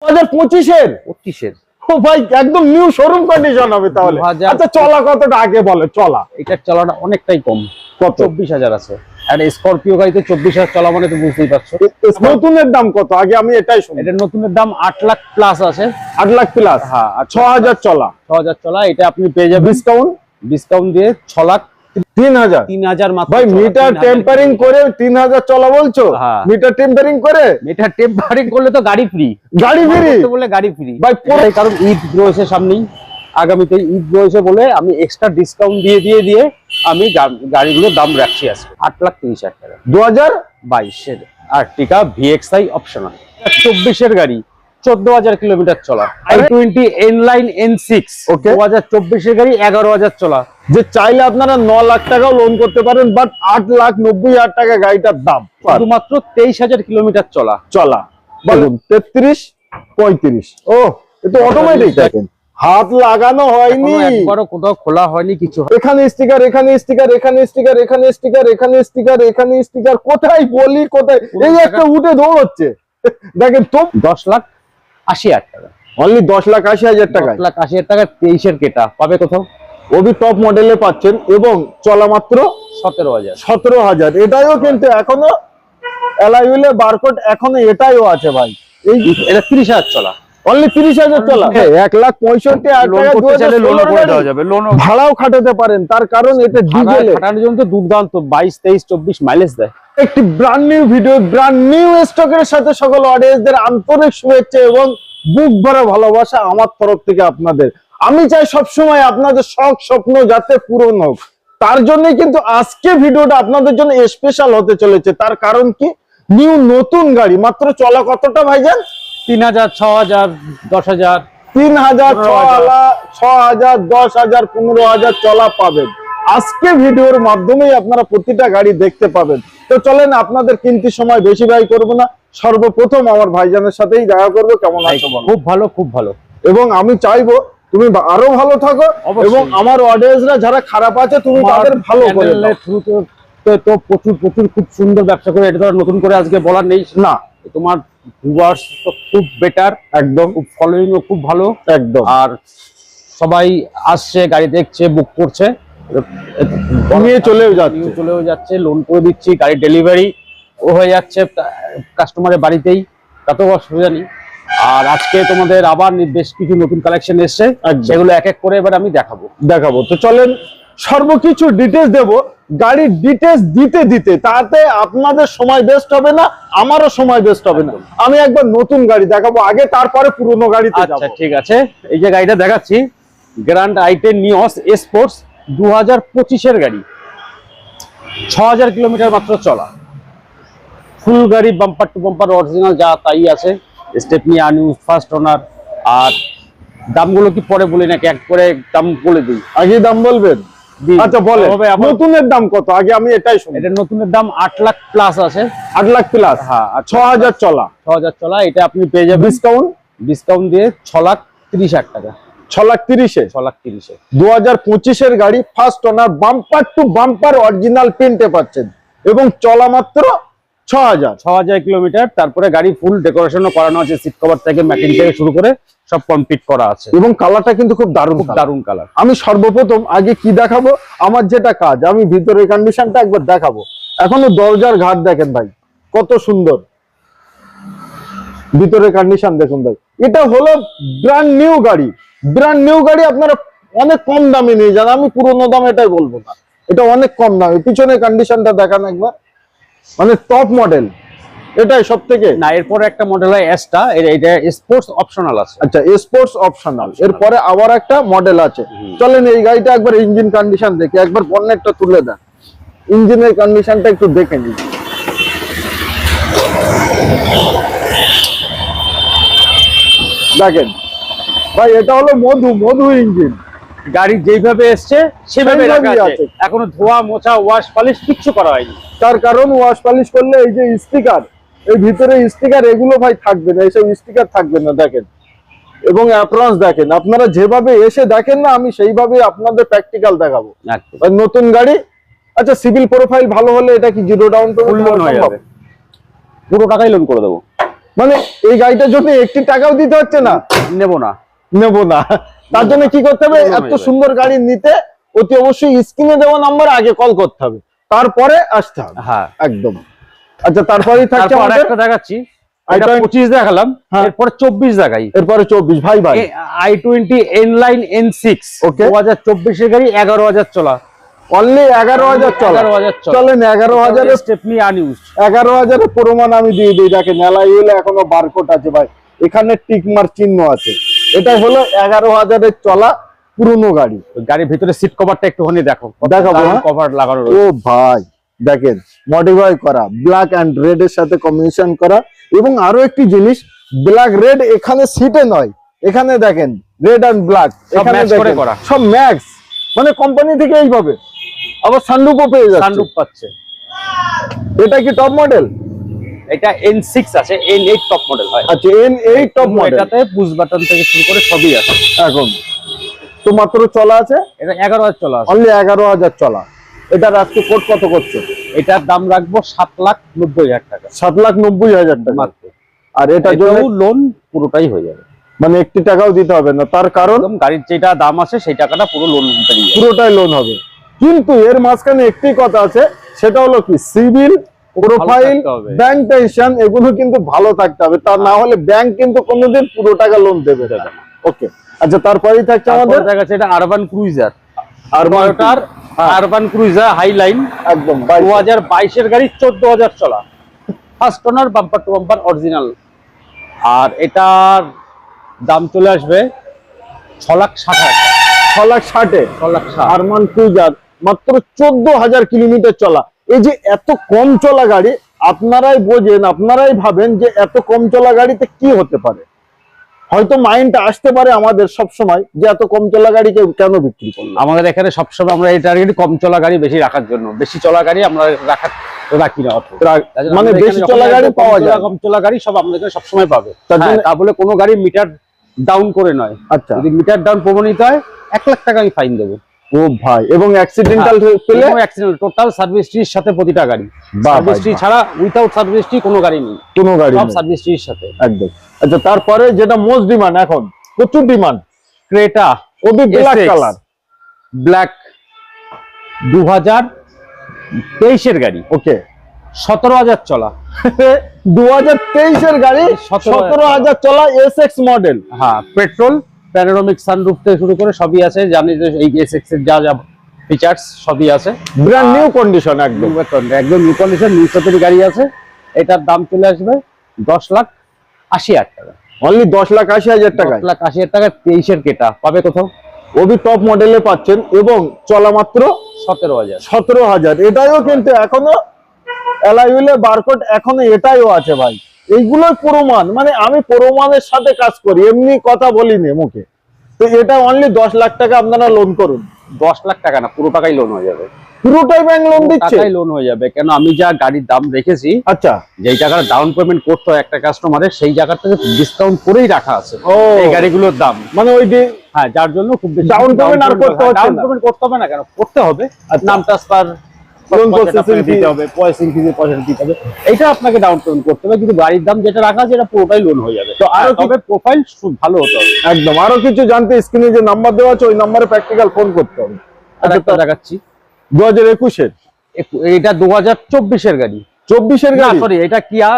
2025-এর 25-এর ও ভাই একদম new showroom condition হবে তাহলে। আচ্ছা চলা কতটা আগে বলে? চলা এটার চলাটা অনেকটাই কম, কত? 24,000 আছে। আর স্করপিও গাড়িতে 24,000 চলা মানে তো বুঝতেই পারছো। নতুনের দাম কত আগে আমি এটাই শুনি। এটার নতুনের দাম 8 লাখ প্লাস আছে। 8 লাখ প্লাস? হ্যাঁ, 6,000 চলা। 6,000 চলা। এটা আপনি পেয়ে যাবেন ডিসকাউন্ট দিয়ে 6 লাখ 3,000 মাত্র। ভাই মিটার টেম্পারিং করে 3,000 চলা বলছো? মিটার টেম্পারিং করে? মিটার টেম্পারিং করলে তো গাড়ি ফ্রি। গাড়ি ফ্রি বলে গাড়ি ফ্রি ভাই, কারণ ঈদ রয়েছে সামনেই, আগামীতে ঈদ রয়েছে বলে আমি এক্সট্রা ডিসকাউন্ট দিয়ে আমি গাড়িগুলোর দাম রাখছি আজকে 8,30,000 টাকা। 2022-এর আর্টিকা VXI অপশনাল, 24-এর গাড়ি, 14,000 কিলোমিটার চলা। i20 N-Line N6 2024-এর গাড়ি, 11,000 চলা। যে চাইলে আপনারা 9 লাখ টাকাও লোন করতে পারেন, বাট 8,90,000 টাকা গাড়িটার দাম। শুধুমাত্র 23,000 কিলোমিটার চলা। বলুন 33 35। ও এটা অটোমেটিক, দেখেন হাত লাগানো হয়নি, একবারও কোথাও খোলা হয়নি কিছু। এখানে স্টিকার, এখানে স্টিকার, এখানে স্টিকার, এখানে স্টিকার, এখানে স্টিকার, এখানে স্টিকার, কোথায় বলি কোথায়? এই একটা উঠে দৌড়চ্ছে দেখেন তো। 10,80,000 টাকা অনলি, 10,80,000 টাকা। 10,80,000 টাকা 23-এর কেটা পাবে কোথাও? ওবি টপ মডেলে পাচ্ছেন এবং চলা মাত্র 17,000। এটাইও কিন্তু এখনো অ্যালয় বারকোড এখনো এটাইও আছে ভাই। এটা 30,000 চলা, অনলি 30,000 চলা। 1,65,000 লোন করে দেওয়া যাবে, ভাড়াও খাটাতে পারেন, তার কারণ এটা ডিজেলে খাটানোর জন্য দুর্দান্ত 22, 23, 24 মাইলেজ দেয়। একটি brand new video, brand new স্টকের সাথে সকল অডিয়েন্সদের আন্তরিক শুভেচ্ছা এবং বুক ভরা ভালোবাসা আমার তরফ থেকে আপনাদের। আমি চাই সবসময় আপনাদের শখ স্বপ্ন যাতে পূরণ হোক, তার জন্যই কিন্তু আজকে ভিডিওটা আপনাদের জন্য স্পেশাল হতে চলেছে। তার কারণ কি, নিউ নতুন গাড়ি মাত্র চলা কতটা ভাইজান? 3,000, 6,000, 10,000। 3,000, 6,000, 10,000, 15,000 চলা পাবেন আজকে ভিডিওর মাধ্যমেই। আপনারা প্রতিটা গাড়ি দেখতে পাবেন। তো চলেন আপনাদের কিনতি সময় বেশি ব্যয় করবো না, সর্বপ্রথম আমার ভাইজানের সাথেই দেখা করবো। কেমন আছো? খুব ভালো, খুব ভালো। এবং আমি চাইবো তুমি আরো ভালো থাকো এবং আমার অডিয়েন্সরা যারা খারাপ আছে তুমি তাদের ভালো করে দাও। তো প্রচুর খুব সুন্দর ব্যবসা করে, এটা তো নতুন করে আজকে বলার নেই না। তোমার ভিউয়ার্স তো খুব বেটার, একদম খুব ফলোইং ও খুব ভালো, একদম। আর সবাই আসছে, গাড়ি দেখছে, বুক করছে, নিয়ে চলেও যাচ্ছে, লোন করে দিচ্ছি, গাড়ি ডেলিভারি ও হয়ে যাচ্ছে কাস্টমারের বাড়িতেই, তাতেও অসুবিধা নেই। আর আজকে তোমাদের আবার বেশ কিছু নতুন কালেকশন এসছে, সেগুলো এক এক করে এবার আমি দেখাবো। তো চলেন সর্বকিছু ডিটেলস দেবো। গাড়ির ডিটেলস দিতে তাতে আপনাদের সময় বেস্ট হবে না, আমারও সময় বেস্ট হবে না। আমি একবার নতুন গাড়ি দেখাবো আগে, তারপরে পুরনো গাড়িতে যাবো। আচ্ছা ঠিক আছে, এই যে গাড়িটা দেখাচ্ছি, গ্র্যান্ড i10 নিওস স্পোর্টস 2025-এর গাড়ি, 6,000 কিলোমিটার মাত্র চলা। ফুল গাড়ি, বাম্পার টু বাম্পার অরিজিনাল যা তাই আছে, স্টেপনি আনইউজ, ফার্স্ট ওনার। আর দামগুলো কি পরে বলি নাকি এক করে দাম বলে দিই? আগে দাম বলবেন? আচ্ছা বলে, নতুনের দাম কত আগে আমি এটাই শুনি। এটা নতুনের দাম 8 লাখ প্লাস আছে। 8 লাখ প্লাস? হ্যাঁ। 6,000 চলা? 6,000 চলা। এটা আপনি পেয়ে যাবেন ডিসকাউন্ট দিয়ে 6,30,000 টাকা। 6,30,000? 6,30,000 2025-এর গাড়ি, first owner, bumper to bumper original প্রিন্টে পাচ্ছেন এবং চলা মাত্র 6,000 কিলোমিটার। তারপরে গাড়ি ফুল ডেকোরেশনও করানো আছে, সিট কভার থেকে ম্যাটিং থেকে শুরু করে সব কমপ্লিট করা আছে। এবং কালারটা কিন্তু খুব দারুণ কালার। আমি সর্বপ্রথম আগে কি দেখাবো, আমার যেটা কাজ, আমি ভিতরের কন্ডিশনটা একবার দেখাবো। এখনো দরজার ঘাট দেখেন ভাই, কত সুন্দর ভিতরের কন্ডিশন দেখুন ভাই। এটা হলো ব্র্যান্ড নিউ গাড়ি। আপনারা অনেক কম দামে নিয়ে যান, আমি পুরোনো দাম এটাই বলবো না, এটা অনেক কম দামে। পিছনের কন্ডিশনটা দেখান একবার, মানে টপ মডেল, এটাই সব থেকে না। এরপরে একটা মডেল হয় এসটা, এটা স্পোর্টস অপশনাল আছে। আচ্ছা, স্পোর্টস অপশনাল, এরপরে আবার একটা মডেল আছে। চলেন এই গাড়িটা একবার ইঞ্জিন কন্ডিশন দেখি, একবার বনেটটা তুলে দেন, ইঞ্জিনের কন্ডিশনটা একটু দেখে নিন। দেখেন ভাই, এটা হলো মধু ইঞ্জিন। গাড়ি যেভাবে এসছে সেভাবে রাখা আছে, এখনো ধোয়া মোছা ওয়াশ পলিশ কিচ্ছু করা হয়নি। তার কারণ ওয়াশ পলিশ করলে এই যে স্টিকার, এই ভিতরে স্টিকার, এগুলো ভাই থাকবে না, এইসব স্টিকার থাকবে না। দেখেন এবং অ্যাপ্রন্স দেখেন, আপনারা যেভাবে এসে দেখেন না, আমি সেইভাবে আপনাদের প্র্যাকটিক্যাল দেখাবো। নতুন গাড়ি। আচ্ছা, সিভিল প্রোফাইল ভালো হলে এটা কি জিরো ডাউন পেমেন্ট লোন হয়ে যাবে? পুরো টাকাই লোন করে দেবো। মানে এই গাড়িটার জন্য একটি টাকাও দিতে হচ্ছে না, নেবো না। নেবো না। তার জন্য কি করতে হবে? নেবো না এত এবার। সুন্দর গাড়ি নিতে অতি অবশ্যই স্ক্রিনে দেওয়া নাম্বার আগে কল করতে হবে, তারপরে আসতে হবে। হ্যাঁ, একদম। আচ্ছা, তারপরেই থাকছে তারপর আমাদের একটা দেখাচ্ছি, এটা i20 25 দেখালাম, হ্যাঁ। এরপরে 24 দেখাই। এরপরে 24 ভাই ভাই i20 N-Line N6 Okay. 2024 এর গাড়ি, 11,000 চলা। অনলি 11,000 চলা। 11,000 চলা। চলেন 11,000 স্টেপনি আনইউজড। 11,000 প্রমাণ আমি দিয়ে দিই। দেখেন এলআই হলে এখনো বারকোড আছে ভাই, এখানে টিক মার্ক চিহ্ন আছে। এটা হলো 11,000 চলা পুরনো গাড়ি। গাড়ির ভিতরে সিট কভারটা একটুখানি দেখো, দেখাবো, হ্যাঁ। কভার লাগানো ও রয়েছে। ভাই দেখেন, মডিফাই করা, ব্ল্যাক এন্ড রেড এর সাথে কম্বিনেশন করা। এবং আরো একটি জিনিস, ব্ল্যাক রেড এখানে সিটে নয়, এখানে দেখেন রেড এন্ড ব্ল্যাক এখানে match করে দেখেন করা। সব ম্যাক্স, মানে কোম্পানি থেকে এইভাবে। আবার সানরুফও পেয়ে যাচ্ছে। সানরুফ পাচ্ছে। এটা কি টপ মডেল? এটা N6 আছে, N8 টপ মডেল হয়। আচ্ছা, N8 টপ মডেল। এটাতে পুশ বাটন থেকে শুরু করে সবই আছে। এখন তো মাত্র চলা আছে, এটা 11,000 চলা আছে। অনলি 11,000 চলা। এটার আজকে কোট কত করছে? এটার দাম রাখবো 7,90,000 টাকা 7,90,000 টাকা মাত্র। আর এটার জন্য এটাও লোন পুরোটাই হয়ে যাবে, মানে একটি টাকাও দিতে হবে না, তার কারণ একদম গাড়ির যেটা দাম আছে সেই টাকাটা পুরো লোন পেরিয়ে যাবে। পুরোটাই লোন হবে। কিন্তু এর মাঝখানে একটি কথা আছে, সেটা হলো কি সিভিল প্রোফাইল, থাকতে হবে। ব্যাংক টেনশন এগুলো কিন্তু ভালো থাকতে হবে, তা না হলে ব্যাংক কিন্তু কোনোদিন পুরো টাকা লোন দেবে না। ওকে, আচ্ছা, তারপরেই থাকছে আমাদের আমাদের দেখা যাচ্ছে এটা আরবান ক্রুইজার, আর টয়োটার আরবান ক্রুইজার হাইলাইন একদম 2022 এর গাড়ি, 14,000 চলা, first owner, bumper to bumper original. আর এটার দাম চলে আসবে 6,60,000 টাকা। 6,60,000 6,60,000 আরমান ক্রুজার মাত্র 14,000 কিলোমিটার চলা। এই যে এত কম চলা গাড়ি, আপনারাই বোঝেন, আপনারাই ভাবেন যে এত কম চলা গাড়িতে কি হতে পারে। হয়তো মাইন্ডটা আসতে পারে আমাদের সব সময় যে এত কম চলা গাড়ি কেন বিক্রি করলো। আমাদের এখানে সবসময় আমরা এই টার্গেট কম চলা গাড়ি বেশি রাখার জন্য, বেশি চলা গাড়ি আমরা রাখি না অত। মানে আমাদের বেশি এখানে চলা যখন গাড়ি একদম পাওয়া যায়। কম চলা গাড়ি সব আমাদের এখানে সবসময় পাবে। তার জন্য- তা বলে কোনো গাড়ি মিটার ডাউন করে নয়। আচ্ছা, যদি মিটার ডাউন প্রমাণিত হয় 1,00,000 টাকা আমি ফাইন দেবো। ও ভাই, এবং অ্যাক্সিডেন্টাল পেলে টোটাল সার্ভিস ট্রির সাথে প্রতিটা গাড়ি, বাহ, সার্ভিস ট্রি বাহ। ছাড়া উইথাউট সার্ভিস ট্রি কোনো গাড়ি নেই, কোনো গাড়ি সব নেই। সার্ভিস ট্রির সাথে। একদম। আচ্ছা, তারপরে যেটা মোস্ট ডিমান্ড, এখন প্রচুর ডিমান্ড, ক্রেটা ওবি ব্ল্যাক কালার, ব্ল্যাক 2023 এর গাড়ি, ওকে 17,000 চলা। 2023 এর গাড়ি, 17,000 চলা, এসএক্স মডেল। হ্যাঁ, পেট্রোল, প্যানোরামিক সানরুফ থেকে শুরু করে সবই আছে। জানি যে এই এসএক্স এর যা যা ফিচার্স সবই আছে, ব্র্যান্ড নিউ কন্ডিশন একদম। একদম নিউ কন্ডিশন, নিউ শোরুমের গাড়ি আছে। এটার দাম চলে আসবে 10,80,000 টাকা। অনলি 10,80,000 টাকায় 10,80,000 টাকা 23 এর কেটা পাবে কোথাও? ওবি টপ মডেলে পাচ্ছেন এবং চলা মাত্র 17,000। 17,000। এটাইও কিন্তু এখনো এলআইউলে বারকোড এখনো এটাইও আছে ভাই। এইগুলোই প্রমাণ, মানে আমি প্রমাণের সাথে কাজ করি, এমনি কথা বলিনি মুখে। তো এটা অনলি 10 লাখ টাকা আপনারা লোন করুন। 10,00,000 টাকা না, পুরো টাকাই লোন হয়ে যাবে। পুরোটাই ব্যাংক লোন দিচ্ছে? টাকাই লোন হয়ে যাবে, কেন আমি যা গাড়ির দাম রেখেছি, আচ্ছা, যেই টাকাটা ডাউন পেমেন্ট করতে হয় একটা কাস্টমারের, সেই জায়গা থেকে ডিসকাউন্ট করেই রাখা আছে ও। এই গাড়িগুলোর দাম। মানে ওই যে হ্যাঁ, যার জন্য খুব বেশি Down payment আর করতে হচ্ছে ডাউন না। পেমেন্ট করতে হবে না, কেন করতে হবে? আচ্ছা। নাম ট্রান্সফার, Loan processing দিতে হবে, প্রসেসিং ফি পয়সা দিতে হবে, এটা আপনাকে ডাউন পেমেন্ট করতে হবে। কিন্তু গাড়ির দাম যেটা রাখা আছে এটা পুরোটাই লোন হয়ে যাবে। তো আরো তবে প্রোফাইল ভালো হতে হবে। একদম। আরো কিছু জানতে স্ক্রিনে যে নাম্বার দেওয়া আছে ওই নাম্বারে প্র্যাকটিক্যাল ফোন করতে হবে। আর একটা দেখাচ্ছি, 2021-এর, এটা 2024 এর গাড়ি। 24-এর না গাড়ি, সরি, এটা কিয়া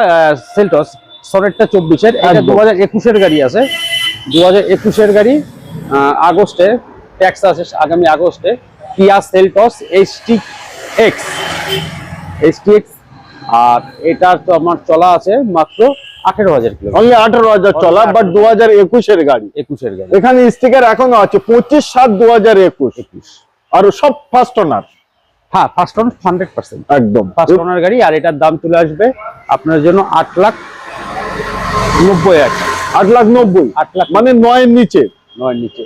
সেলটস, সনেটটা 24 এর, এটা একদম। 2021 এর গাড়ি আছে। 2021 এর গাড়ি, আগস্টে ট্যাক্স আছে, আগামী আগস্টে। কিয়া সেলটস HTX। আর এটার তো আমার চলা আছে মাত্র 18,000 কিলোমিটার। অনলি 18,000 চলা, বাট 2021-এর গাড়ি। 21 এর গাড়ি, এখানে স্টিকার এখনো আছে 25/7/2021। আর সব ফার্স্ট ওনার। হ্যাঁ ফার্স্ট ওনার 100%, একদম ফার্স্ট ওনার গাড়ি। আর এটার দাম চলে আসবে আপনার জন্য 8,90,000। 8,90,000, 8,00,000 মানে 9 এর নিচে। 9 নিচে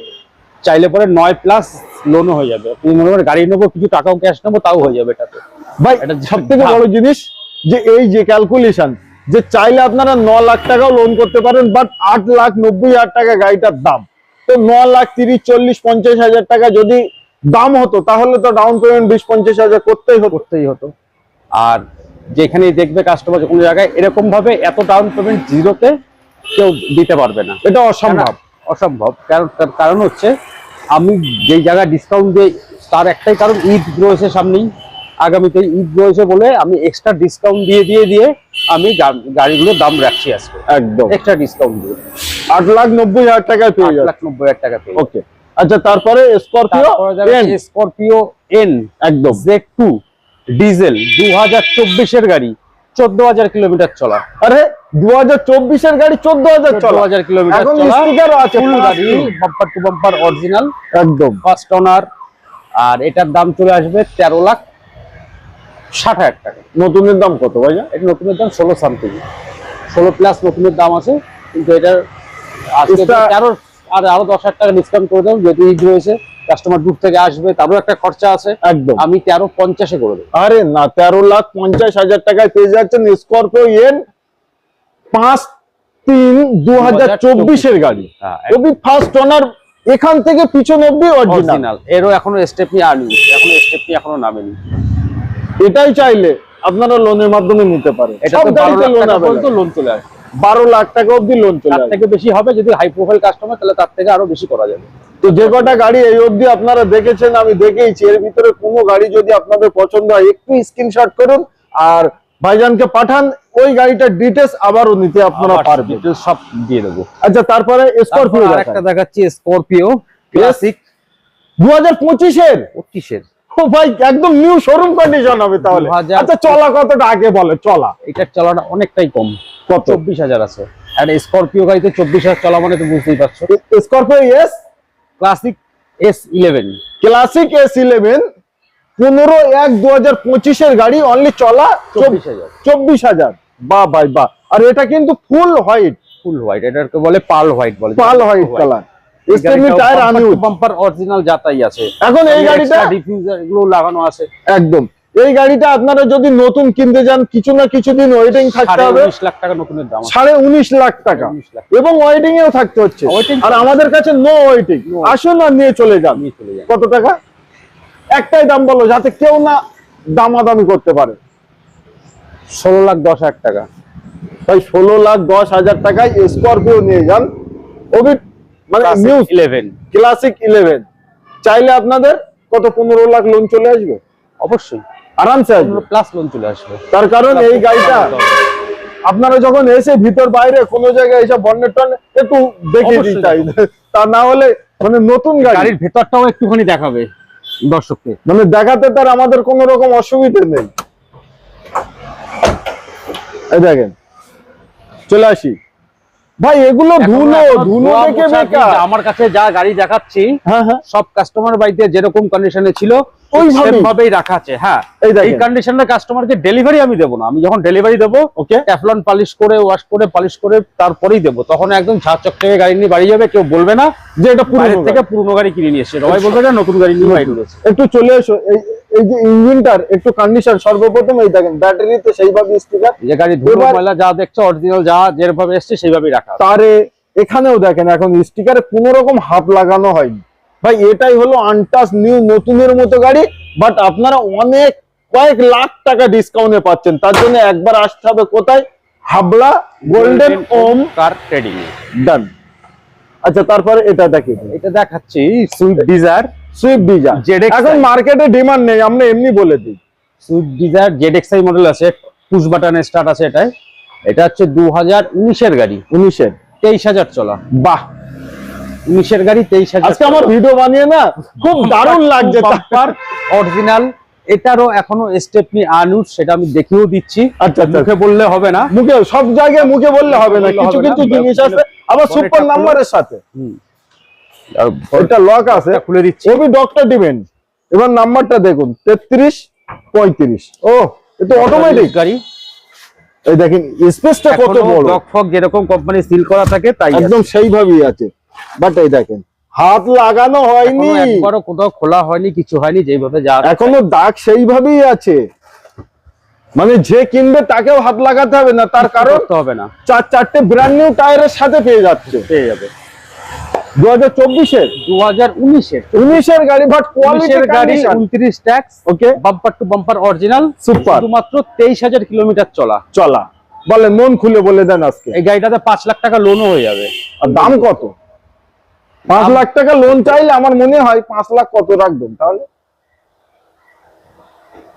চাইলে পরে 9 প্লাস লোনও হয়ে যাবে। আপনি মনে করেন গাড়ি নেবো, কিছু টাকাও ক্যাশ নেবো, তাও হয়ে যাবে এটাতে। ভাই এটা সব থেকে বড় জিনিস যে এই যে ক্যালকুলেশন, যে চাইলে আপনারা 9 লাখ টাকাও লোন করতে পারেন, বাট 8,90,000 টাকা গাড়িটার দাম। তো 9,30,000, 40,000, 50,000 টাকা যদি দাম হতো তাহলে তো ডাউন পেমেন্ট 20-25,000 করতেই হতো। করতেই হতো। আর যেখানেই দেখবে কাস্টমার কোনো জায়গায় এরকম ভাবে এত ডাউন পেমেন্ট জিরোতে কেউ দিতে পারবে না, এটা অসম্ভব। অসম্ভব। তার কারণ হচ্ছে আমি যেই জায়গায় ডিসকাউন্ট দিই তার একটাই কারণ, ঈদ রয়েছে সামনেই, আগামীতে ঈদ রয়েছে বলে আমি এক্সট্রা ডিসকাউন্ট দিয়ে আমি গাড়িগুলোর দাম রাখছি আজকে একদম এক্সট্রা ডিসকাউন্ট দিয়ে 8,90,000 টাকায় পেয়ে যাচ্ছে। 8,90,000 টাকা পেয়ে। ওকে, আচ্ছা তারপরে স্করপিও এন, স্করপিও এন একদম Z2 ডিজেল 2024 এর গাড়ি, 14,000 কিলোমিটার চলা। আরে 2024 এর গাড়ি 14,000 চলা, 14,000 কিলোমিটার এখন চলা, স্টিকারও আছে ফুল পাঁচ গাড়ি, দিন। বাম্পার টু বাম্পার অরিজিনাল, একদম ফার্স্ট ওনার। আর এটার দাম চলে আসবে 13,60,000 টাকা। নতুনের দাম কত ভাইয়া? এটা নতুনের দাম 16 সামথিং, 16 প্লাস নতুনের দাম আছে, কিন্তু এটার আজকে এটা- আরো 10,000 টাকা ডিসকাউন্ট করে দেবো, যেহেতু ঈদ রয়েছে, কাস্টমার দূর থেকে আসবে, তারও একটা খরচা আছে, একদম। আমি 13,50 করে দেবো। আরে না, 13,50,000 টাকায় পেয়ে যাচ্ছেন স্করপিও এন 5/3/2024 এর গাড়ি। হ্যাঁ, ওবি ফার্স্ট ওনার, এখান থেকে পিছনে অব্দি অরিজিনাল। অরিজিনাল, এরও এখনো স্টেপনি আনি, এখনো নামেনি। এটাই চাইলে আপনারা লোনের মাধ্যমে নিতে পারেন। এটা সব তো 12 গাড়িতে লাখ লোন টাকা available। পর্যন্ত লোন চলে আসে, 12 লাখ টাকা অব্দি লোন চলে তার আসবে। থেকে বেশি হবে যদি হাই প্রোফাইল কাস্টমার, তাহলে তার থেকে আরো বেশি করা যাবে। তো যে কটা গাড়ি এই অবধি আপনারা দেখেছেন, আমি দেখেইছি, এর ভিতরে কোনো গাড়ি যদি আপনাদের পছন্দ হয় একটু স্ক্রিনশট করুন আর ভাইজানকে পাঠান, ওই গাড়িটার ডিটেলস আবারও নিতে আপনারা আবার পারবেন। details সব দিয়ে দেবো। আচ্ছা, তারপরে স্করপিও আরেকটা দেখাচ্ছি, স্করপিও ক্লাসিক 2025 এর। 25 এর, ও ভাই, একদম নিউ শোরুম কন্ডিশন হবে তাহলে। 2000 আচ্ছা, চলা কতটা আগে বলে, চলা এটার চালানো অনেকটাই কম, কত? 24,000 আছে। আর স্করপিও গাড়িতে 24,000 চলা মানে তো বুঝতেই পারছো। Scorpio S classic S11 classic S11 15/1/2025 এর গাড়ি, অনলি চলা 24,000, 24,000। বাহ ভাই বাহ। আর এটা কিন্তু ফুল হোয়াইট, ফুল হোয়াইট, এটাকে বলে পার্ল হোয়াইট বলে, pearl white colour. Stepney tyre unused. Bumper original যাতাই আছে। এখন এই গাড়িটা ডিফিউজার এগুলো লাগানো আছে। একদম, এই গাড়িটা আপনারা যদি নতুন কিনতে যান, কিছু না কিছুদিন ওয়েটিং থাকতে হবে। 19 লাখ টাকা নতুনের দাম আছে। 19.5 লাখ টাকা 19 লাখ এবং ওয়েটিং এও থাকতে হচ্ছে। Waiting আর আমাদের কাছে নো ওয়েটিং, আসুন আর নিয়ে চলে যান। নিয়ে চলে যান। কত টাকা? একটাই দাম বলো, যাতে কেউ না দামাদামি করতে পারে। 16,10,000 টাকা। ভাই 16,10,000 টাকায় স্করপিও নিয়ে যান, ওবি মানে নিউ 11 ক্লাসিক 11। চাইলে আপনাদের কত 15 লাখ লোন চলে আসবে, অবশ্যই আরামসে আসবে। প্লাস লোন চলে আসবে। তার কারণ এই গাড়িটা আপনারা যখন এসে ভিতর বাইরে কোনো জায়গায় এসে বন্নেট টনে একটু দেখে অবশ্যই দিতে, তা না হলে মানে নতুন গাড়ি গাড়ির ভেতরটাও একটুখানি দেখাবে দর্শককে, মানে দেখাতে তার আমাদের কোনো রকম অসুবিধা নেই। এই দেখেন, চলে আসি ভাই, এগুলো ধুলো ধুলো দেখে বেকার। আমার কাছে যা গাড়ি দেখাচ্ছি হ্যাঁ হ্যাঁ, সব কাস্টমার বাড়িতে যেরকম কন্ডিশনে ছিল ওইভাবেই। সেম ভাবেই রাখা আছে। হ্যাঁ, এই দেখেন। এই কন্ডিশনে কাস্টমারকে ডেলিভারি আমি দেবো না, আমি যখন ডেলিভারি দেবো ওকে, ট্যাফলন পালিশ করে, ওয়াশ করে, পালিশ করে তারপরেই দেবো, তখন একদম ঝাঁ চকচকে গাড়ি নিয়ে বাড়ি যাবে, কেউ বলবে না যে এটা পুরো বাইরের থেকে পুরনো গাড়ি কিনে নিয়ে এসছে, সবাই বলবে না নতুন গাড়ি নিয়ে বাড়ি ঢুকেছে। একটু চলে এসো। এই যে ইঞ্জিনটার একটু কন্ডিশন, সর্বপ্রথম এই দেখেন ব্যাটারিতে সেইভাবে স্টিকার, যে গাড়ি ধুলো এবার- ময়লা যা দেখছো অরিজিনাল যা যেভাবে এসছে সেইভাবেই রাখা আছে। তারে এখানেও দেখেন এখন স্টিকারে কোনো রকম হাত লাগানো হয়নি। ভাই এটাই হলো আনটাচ নিউ নতুনের মতো গাড়ি, বাট আপনারা অনেক কয়েক লাখ টাকা ডিসকাউন্টে পাচ্ছেন। তার জন্য একবার আসতে হবে কোথায়? হাবড়া গোল্ডেন ওম কার ট্রেডিং। ডান। আচ্ছা, তারপরে এটা দেখি, এটা দেখাচ্ছি Swift Dzire, Swift Dzire. ZXi এখন মার্কেটে ডিমান্ড নেই, আমরা এমনি বলে দিই। সুইফট ডিজায়ার ZXi মডেল আছে, পুশ বাটন স্টার্ট আছে এটায়। এটা হচ্ছে 2019 এর গাড়ি, 19-এর। 23,000 চলা। বাহ, 19 এর গাড়ি 23,000। আজকে আমার ভিডিও বানিয়ে না খুব দারুণ লাগছে। অরিজিনাল, এটারও এখনো স্টেপনি আনুট, সেটা আমি দেখিয়েও দিচ্ছি। আচ্ছা আচ্ছা, মুখে বললে হবে না, মুখে সব জায়গায় মুখে বললে হবে না, বললে কিছু হবে না। কিছু জিনিস আছে আবার পরে সুপার এটা নাম্বারের সাথে। আর এটা লক আছে, এটা খুলে দিচ্ছি। ওবি ডক্টর ডিমেন্ড। এবার নাম্বারটা দেখুন, 3335। ও, এটা অটোমেটিক গাড়ি, এই দেখেন স্পেসটা কত বড়, ডক ফক যেরকম কোম্পানি সিল করা থাকে তাই একদম সেইভাবেই আছে। বাট এই দেখেন হাত লাগানো হয়নি, একবারও কোথাও খোলা হয়নি, কিছু হয়নি, যেভাবে যা এখনো দাগ সেইভাবেই আছে। মানে যে কিনবে তাকেও হাত লাগাতে হবে না, তার কারণ করতে হবে না, 4-4টে ব্র্যান্ড নিউ টায়ারের সাথে পেয়ে যাচ্ছে। পেয়ে যাবে। 2024-এর 2019-এর 19-এর গাড়ি, বাট কোয়ালিটি গাড়ি 29 tax, okay, bumper to bumper original, super, শুধুমাত্র 23,000 কিলোমিটার চলা। বলে মন খুলে বলে দেন আজকে। এই গাড়িটাতে 5 লাখ টাকা লোনও হয়ে যাবে। আর দাম কত? 5 লাখ টাকা লোন চাইলে আমার মনে হয় 5 লাখ কত রাখবেন তাহলে?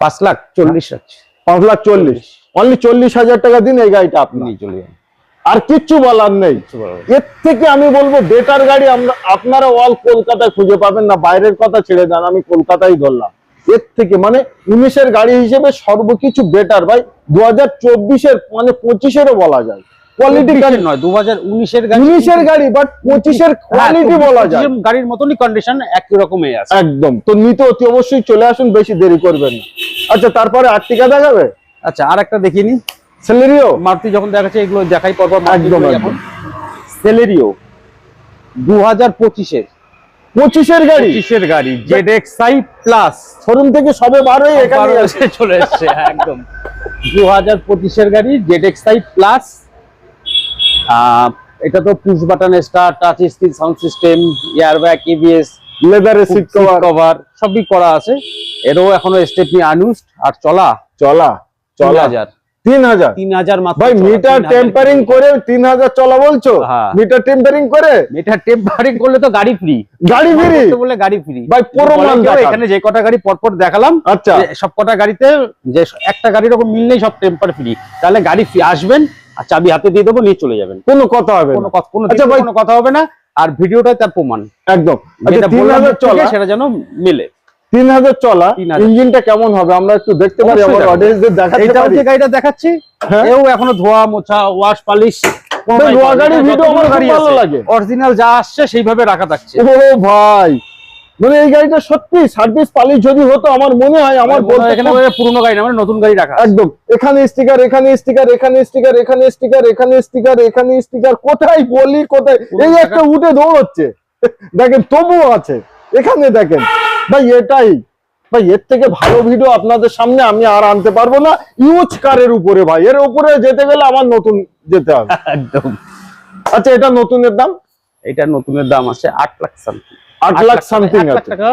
5,40,000 আছে। 5,40,000, অনলি 40,000 টাকা দিন এই গাড়িটা আপনি নিয়ে চলে যাবেন। আর কিচ্ছু বলার নেই। এর থেকে আমি বলবো বেটার গাড়ি আপনারা অল কলকাতায় খুঁজে পাবেন না, বাইরের কথা ছেড়ে দেন, আমি কলকাতায় ধরলাম। এর থেকে মানে 19-এর গাড়ি হিসেবে সর্বকিছু বেটার ভাই। 2024-এর মানে 25-এরও বলা যায় কোয়ালিটি গাড়ি নয়, 2019-এর গাড়ি, 19-এর গাড়ি, বাট 25-এর কোয়ালিটি বলা যায় গাড়ির মতনই কন্ডিশন একই রকমই আছে একদম। তো নিতে অতি অবশ্যই চলে আসুন, বেশি দেরি করবেন না। আচ্ছা, তারপরে আর্টিকা দেখাবে? আচ্ছা, আর একটা দেখিয়ে নি। সেলেরিও, মারুতি যখন দেখাচ্ছে এগুলো দেখাই পরপর। একদম এখন সেলেরিও 2025-এর 25-এর গাড়ি, 25-এর গাড়ি ZXi প্লাস, শোরুম থেকে সবে বার হয়ে এখানে চলে এসেছে একদম। 2025-এর গাড়ি ZXi প্লাস। এটা তো push button start, touch screen, sound system, airbag, ABS, লেদারে সিট কভার সবই করা আছে। এরও এখনো স্টেপনি আনইউজড। আর চলা 3,000 মাত্র ভাই। মিটার টেম্পারিং করে 3,000 চলা বলছো? মিটার টেম্পারিং করে, মিটার টেম্পারিং করলে তো গাড়ি ফ্রি, বলে গাড়ি ফ্রি ভাই। প্রমাণ এখানে যে কটা গাড়ি পরপর দেখালাম, আচ্ছা, সব কটা গাড়িতে যে একটা গাড়ির রকম মিল নেই, সব টেম্পার ফ্রি। তাহলে গাড়ি ফ্রি, আসবেন আর চাবি হাতে দিয়ে দেবো, নিয়ে চলে যাবেন, কোনো কথা হবে না, কোনো কথা হবে না। আর ভিডিওটাই তার প্রমাণ একদম। 3,000 চলা সেটা যেন মিলে। 3,000 চলা ইঞ্জিনটা কেমন হবে আমরা একটু দেখতে পারি, আমার অডিয়েন্সদের দেখাতে পারি। এটাও যে গাড়িটা দেখাচ্ছি, এও এখনো ধোয়া মোছা, ওয়াশ পালিশ, নোয়া গাড়ি ভিডিও আমার খুব ভালো লাগে। অরিজিনাল যা আসছে সেইভাবে রাখা থাকছে। ও ভাই, মানে এই গাড়িটা সত্যি সার্ভিস পালিশ যদি হতো, আমার মনে হয় আমার এখানে পুরনো গাড়ি না, মানে নতুন গাড়ি রাখা একদম। এখানে স্টিকার, এখানে স্টিকার, এখানে স্টিকার, এখানে স্টিকার, এখানে স্টিকার, এখানে স্টিকার, কোথায় বলি কোথায়, এই একটা উঠে দৌড়চ্ছে দেখেন, তবুও আছে এখানে দেখেন ভাই। এটাই ভাই, এর থেকে ভালো ভিডিও আপনাদের সামনে আমি আর আনতে পারবো না। ইউজ কারের উপরে ভাই, এর উপরে যেতে গেলে আমার নতুন যেতে হবে একদম। আচ্ছা, এটা নতুনের দাম? এটা নতুনের দাম আছে 8 লাখ সামথিং। 8 লাখ সামথিং টাকা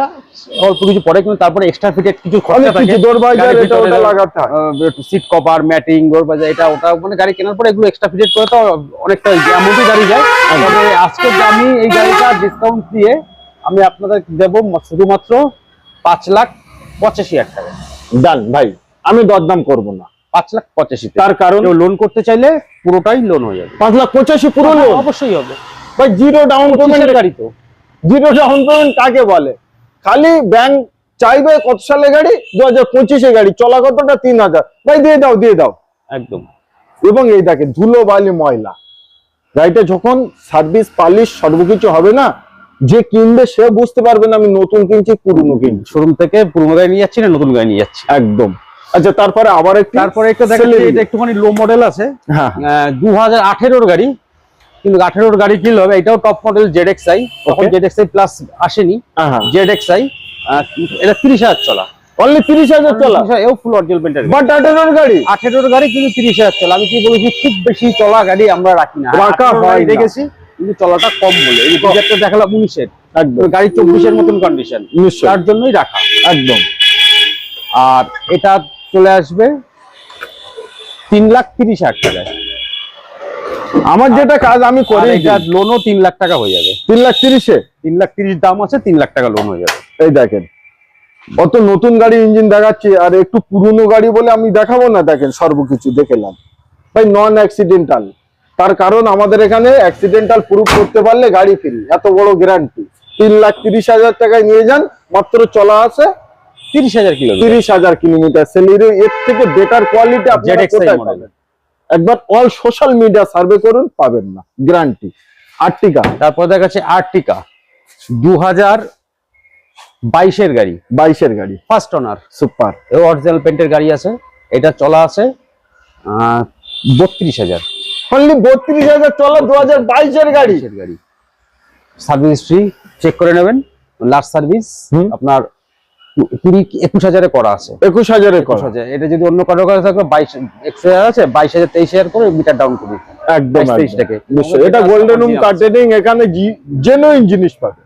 অল্প কিছু পরে, কিন্তু তারপরে এক্সট্রা ফিটেড কিছু খরচা থাকে, দরবাজার এটা ওটা লাগাতে হয়, সিট কভার, ম্যাটিং, দরবাজা, এটা ওটা, মানে গাড়ি কেনার পরে এগুলো এক্সট্রা ফিটেড করে তো অনেকটা অ্যামাউন্টে গাড়ি যায়। তবে আজকে আমি এই গাড়িটা ডিসকাউন্ট দিয়ে আমি আপনাদের দেব শুধুমাত্র 5,85,000 টাকা। ডান ভাই, আমি দরদাম করব না। 5,85,000। তার কারণ লোন করতে চাইলে পুরোটাই লোন হয়ে যাবে। 5,85,000 পুরো লোন অবশ্যই হবে ভাই। জিরো ডাউন পেমেন্টের গাড়ি তো, জিরো ডাউন পেমেন্ট কাকে বলে? খালি ব্যাংক চাইবে কত সালে গাড়ি, 2025-এ গাড়ি, চলা কতটা? 3,000 ভাই, দিয়ে দাও দিয়ে দাও একদম। এবং এই দেখে ধুলো বালি ময়লা, গাড়িটা যখন সার্ভিস পালিশ সর্বকিছু হবে না, যে কিনবে সে বুঝতে পারবে না আমি নতুন কিনছি পুরনো কিনছি। শোরুম থেকে পুরনো গাড়ি নিয়ে যাচ্ছি না নতুন গাড়ি নিয়ে যাচ্ছি একদম। আচ্ছা, তারপরে আবার তারপরে একটা দেখাচ্ছি, এটা একটুখানি লো মডেল আছে। 2018-এর গাড়ি, কিন্তু 18-এর গাড়ি কিনলে হবে। এটাও টপ মডেল ZXi, তখন ZXi প্লাস আসেনি। ZXi এটা 30,000 চলা, অনলি 30,000 চলা, এও ফুল অরিজিনাল পেন্টার। বাট 18-এর গাড়ি, 18-এর গাড়ি কিন্তু 30,000 চলা। আমি কি বলেছি, খুব বেশি চলা গাড়ি আমরা রাখি না, রাখা হয় দেখেছি, কিন্তু চলাটা কম বলে। এই যেটা দেখালাম 19-এর গাড়ি, 24-এর মতন কন্ডিশন, তার জন্যই রাখা একদম। আর এটা চলে আসবে 3,30,000 টাকায়। আমার যেটা কাজ আমি করি, এটা লোনও 3 লাখ টাকা হয়ে যাবে। 3,30,000-এ 3,30,000 দাম আছে, 3 লাখ টাকা লোন হয়ে যাবে। এই দেখেন, অত নতুন গাড়ি ইঞ্জিন দেখাচ্ছি, আর একটু পুরনো গাড়ি বলে আমি দেখাবো না? দেখেন সর্বকিছু দেখলাম ভাই, নন অ্যাক্সিডেন্টাল। তার কারণ আমাদের এখানে অ্যাক্সিডেন্টাল প্রুফ করতে পারলে গাড়ি ফ্রি, এত বড় গ্যারান্টি। 3,30,000 টাকায় নিয়ে যান, মাত্র চলা আছে 30,000 কিলোমিটার। 30,000 কিলোমিটার। সেলেরিও এর থেকে বেটার কোয়ালিটি আপনারা কোথায় পাবেন? একবার অল সোশ্যাল মিডিয়া সার্ভে করুন, পাবেন না, গ্যারান্টি। আর্টিকা, তারপর দেখাচ্ছে আর্টিকা 2022-এর গাড়ি, 22-এর গাড়ি, ফার্স্ট ওনার, সুপার, এ অরিজিনাল পেন্টের গাড়ি আছে। এটা চলা আছে 32,000, অনলি 32,000 চলা, 2022-এর গাড়ি। সার্ভিস হিস্ট্রি চেক করে নেবেন, লাস্ট সার্ভিস আপনার 21,000 করা আছে। 21,000 করা। 21,000 এটা যদি অন্য কারো কাছে থাকে 22,000 আছে, 22,000 23,000 করে মিটার ডাউন করবে। একদম 23 টাকা। এটা গোল্ডেন রুম কার্টেনিং, এখানে জেনুইন জিনিস পাবে,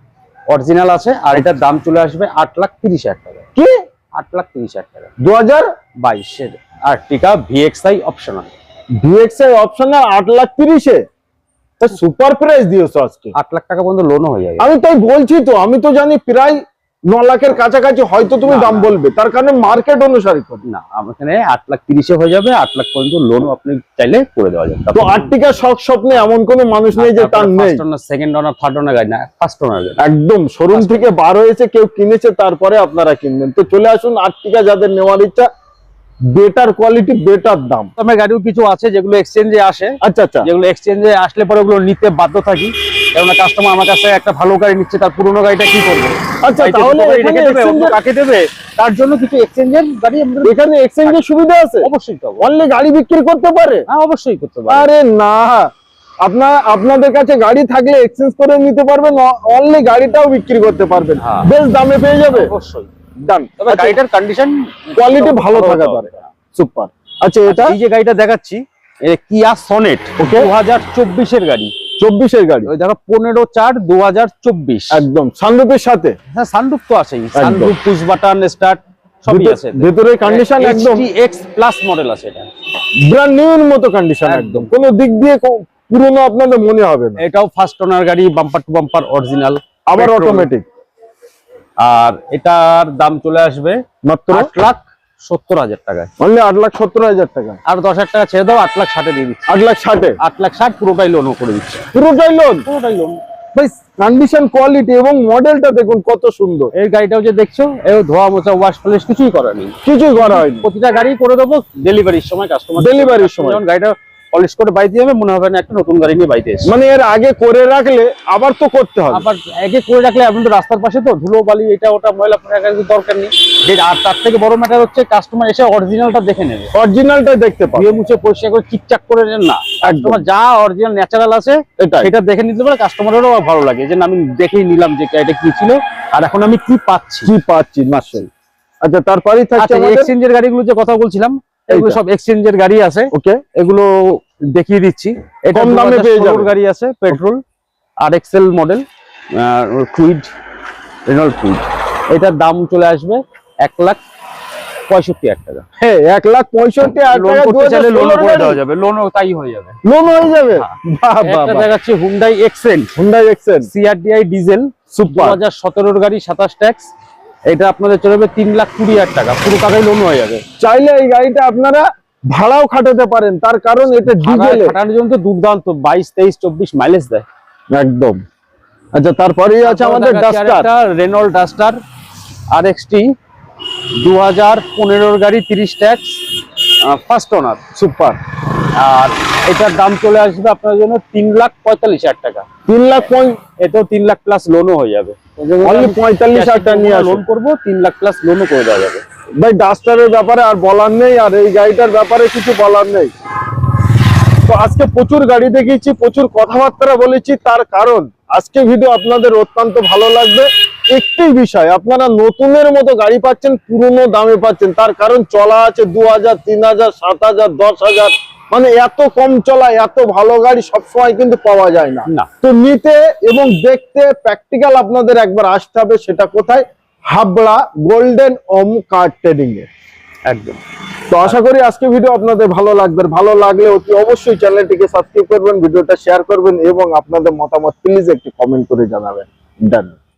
অরিজিনাল আছে। আর এটার দাম চলে আসবে 8,30,000 টাকা। কি 8,30,000 টাকা 2022 এর আর্টিকা ভিএক্সআই অপশনাল। ভিএক্সআই অপশনাল 8,30,000 তা সুপার প্রাইস দিয়েছো আজকে। 8 লাখ টাকা পর্যন্ত লোনও হয়ে যাবে। আমি তাই বলছি তো, আমি তো জানি প্রায় 9 লাখের কাছাকাছি হয়তো তুমি না, দাম না। বলবে, তার কারণে মার্কেট অনুসারে করি। না, আমার এখানে 8,30,000 হয়ে যাবে। 8 লাখ পর্যন্ত লোনও আপনি চাইলে করে দেওয়া যাবে। তো আর্টিকা শখ স্বপ্নে এমন কোনো মানুষ নেই যে তার নেই। First owner, second owner, third owner গাড়ি না, ফার্স্ট ওনার গাড়ি। একদম শোরুম থেকে বার হয়েছে, কেউ কিনেছে তারপরে আপনারা কিনবেন। তো চলে আসুন, আর্টিকা যাদের নেওয়ার ইচ্ছা, বেটার কোয়ালিটি বেটার দাম। আমার গাড়িও কিছু আছে যেগুলো এক্সচেঞ্জে আসে, আচ্ছা আচ্ছা, যেগুলো এক্সচেঞ্জে আসলে পরে ওগুলো নিতে বাধ্য থাকি। কারণ কাস্টমার আমার কাছে একটা ভালো গাড়ি নিচ্ছে, তার পুরোনো গাড়িটা কি করবে? আচ্ছা, গাড়িতে তাহলে দুটো গাড়ি এখানে রেখে দেবে, অন্য exchange-এর- কাকে দেবে? তার জন্য কিছু এক্সচেঞ্জের গাড়ি আমরা এখানে এক্সচেঞ্জের সুবিধা আছে, অবশ্যই তো। অনলি গাড়ি বিক্রি করতে পারে। হ্যাঁ, অবশ্যই করতে পারবে। আরে না, আপনাদের কাছে গাড়ি থাকলে এক্সচেঞ্জ করে নিতে পারবেন, অনলি গাড়িটাও বিক্রি করতে পারবেন, হ্যাঁ। বেশ দামে পেয়ে যাবে। অবশ্যই। ডান। তবে গাড়িটার কন্ডিশন, কোয়ালিটি ভালো থাকা দরকার। সুপার। আচ্ছা, এটা এই যে গাড়িটা দেখাচ্ছি, কিয়া সনেট, Okay. 2024 এর গাড়ি। 24-এর গাড়ি, ওই দেখো 15/4/2024। একদম সানরুফের সাথে। হ্যাঁ, সানরুফ তো আছেই, সানরুফ, পুশ বাটন স্টার্ট সবই আছে। ভেতরের কন্ডিশন একদম HTX প্লাস মডেল আছে এটা। ব্র্যান্ড নিউ এর মতো কন্ডিশন, একদম একদম। কোনো দিক দিয়ে পুরনো আপনাদের মনে হবে না। এটাও ফার্স্ট ওনার গাড়ি, বাম্পার টু বাম্পার অরিজিনাল, আবার অটোমেটিক। আর এটার দাম চলে আসবে মাত্র 8,70,000 টাকায়। অনলি 8,70,000 টাকা। আর 10,000 টাকা ছেড়ে দাও, 8,60,000 দিয়ে দিচ্ছি। 8,60,000 8,60,000 পুরোটাই লোনও করে দিচ্ছে। পুরোটাই লোন। পুরোটাই লোন। ভাই কন্ডিশন, কোয়ালিটি এবং মডেলটা দেখুন কত সুন্দর। এই গাড়িটাও যে দেখছো, এও ধোয়া মোছা ওয়াশ পলিশ কিছুই করা নেই। কিছুই করা হয়নি। প্রতিটা গাড়ি করে দেবো ডেলিভারির সময় কাস্টমার। ডেলিভারির সময় যখন গাড়িটা পলিশ করে বাইতে যাবে, মনে হবে না একটা নতুন গাড়ি নিয়ে বাইতে এসেছে। মানে এর আগে করে রাখলে আবার তো করতে হবে। আবার আগে করে রাখলে, আপনি তো রাস্তার পাশে তো ধুলো বালি এটা ওটা ময়লা ফেলার দরকার নেই। আর তার থেকে বড় ম্যাটার হচ্ছে কাস্টমার এসে অরিজিনালটা দেখে নেবে, অরিজিনালটা দেখতে পাবে। ধুয়ে মুছে পরিষ্কার করে চিকচাক করে নেন না। কাস্টমার যা অরিজিনাল ন্যাচারাল আছে এটাই। সেটা দেখে নিতে পারে, কাস্টমারেরও ভালো লাগে যে না, আমি দেখেই নিলাম যে এটা কি ছিল আর এখন আমি কি পাচ্ছি। কি পাচ্ছি মাশাআল্লাহ। আচ্ছা, তারপরেই থাকছে আচ্ছা, আমাদের এক্সচেঞ্জের গাড়িগুলো যে কথা বলছিলাম, এগুলো এইটা। সব এক্সচেঞ্জের গাড়ি আছে। ওকে, এগুলো দেখিয়ে দিচ্ছি। এটা কম দামে পেয়ে যাবেন। গাড়ি আছে, পেট্রোল আর excel model, Kwid, Renault Kwid. এটার দাম চলে আসবে 1,65,000 টাকা। হ্যাঁ, 1,65,000 লোন টাকা। করতে চাইলে লোন 2016 করে দেওয়া গাড়ি। যাবে, লোনও তাই হয়ে যাবে। লোন হয়ে যাবে। বাহ বাহ একটা বাহ। দেখাচ্ছি Hyundai Xcent, Hyundai Xcent CRDi diesel, super. 2017 গাড়ি, 27 ট্যাক্স। এটা আপনাদের চলে যাবে 3,20,000 টাকা, পুরো টাকাই লোন হয়ে যাবে। চাইলে এই গাড়িটা আপনারা ভাড়াও খাটাতে পারেন, তার কারণ এটা ডিজেল। খাটানোর জন্য তো দুর্দান্ত 22, 23, 24 মাইলেজ দেয় একদম। আচ্ছা, তারপরেই আছে আমাদের ডাস্টার। রেনল্ড ডাস্টার আরএক্সটি, 2015 গাড়ি, 30 ট্যাক্স, ফার্স্ট ওনার, সুপার। আর এটার দাম চলে আসবে আপনার জন্য 3,45,000 টাকা। 3 লাখ এতেও 3 লাখ প্লাস লোনও হয়ে যাবে। অনলি 45,000 টাকা নিয়ে লোন আসুন। করবো, 3 লাখ প্লাস লোনও করে দেওয়া যাবে। ভাই ডাস্টারের ব্যাপারে আর বলার নেই, আর এই গাড়িটার ব্যাপারে কিছু বলার নেই। তো আজকে প্রচুর গাড়ি দেখিয়েছি, প্রচুর কথাবার্তা বলেছি, তার কারণ আজকে ভিডিও আপনাদের অত্যন্ত ভালো লাগবে। একটি বিষয়, আপনারা নতুনের মতো গাড়ি পাচ্ছেন, পুরনো দামে পাচ্ছেন। তার কারণ চলা আছে 2,000, 3,000, 7,000, 10,000, মানে এত কম চলা এত ভালো গাড়ি সবসময় কিন্তু পাওয়া যায় না। না। তো নিতে এবং দেখতে প্র্যাকটিক্যাল আপনাদের একবার আসতে হবে। সেটা কোথায়? হাবড়া গোল্ডেন ওম কার ট্রেডিং এ। একদম। তো আশা করি আজকে ভিডিও আপনাদের ভালো লাগবে। ভালো লাগলে অতি অবশ্যই চ্যানেলটিকে সাবস্ক্রাইব করবেন, ভিডিওটা শেয়ার করবেন এবং আপনাদের মতামত প্লিজ একটি কমেন্ট করে জানাবেন। ডান।